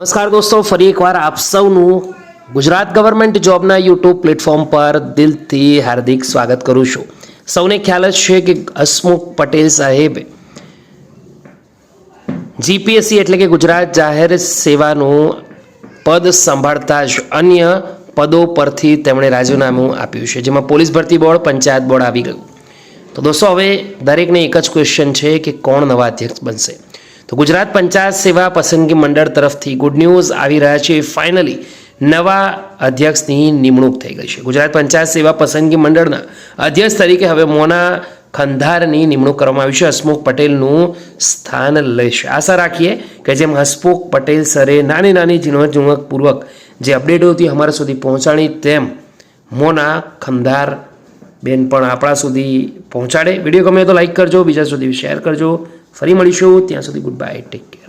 નમસ્કાર દોસ્તો, ફરી એકવાર આપ સૌનું ગુજરાત ગવર્મેન્ટ જોબના યુટ્યુબ પ્લેટફોર્મ પર દિલથી હાર્દિક સ્વાગત કરું છું. સૌને ખ્યાલ જ છે કે હસમુખ પટેલ સાહેબે જીપીએસસી એટલે કે ગુજરાત જાહેર સેવાનું પદ સંભાળતા જ અન્ય પદો પરથી તેમણે રાજીનામું આપ્યું છે, જેમાં પોલીસ ભરતી બોર્ડ, પંચાયત બોર્ડ આવી ગયું. તો દોસ્તો, હવે દરેકને એક જ ક્વેશ્ચન છે કે કોણ નવા અધ્યક્ષ બનશે. તો ગુજરાત પંચાયત સેવા પસંદગી મંડળ તરફથી ગુડ ન્યૂઝ આવી રહ્યા છે. ફાઇનલી નવા અધ્યક્ષની નિમણૂક થઈ ગઈ છે. ગુજરાત પંચાયત સેવા પસંદગી મંડળના અધ્યક્ષ તરીકે હવે મોના ખંધારની નિમણૂક કરવામાં આવી છે. હસમુખ પટેલનું સ્થાન લેશે. આશા રાખીએ કે જેમ હસમુખ પટેલ સરે નાની નાની ઝીણવટપૂર્વક જે અપડેટો હતી અમારા સુધી પહોંચાડી, તેમ મોના ખંધાર બેન પણ આપણા સુધી પહોંચાડે. વિડીયો ગમે તો લાઈક કરજો, બીજા સુધી શેર કરજો. ફરી મળીશું, ત્યાં સુધી ગુડ બાય, ટેક કેર.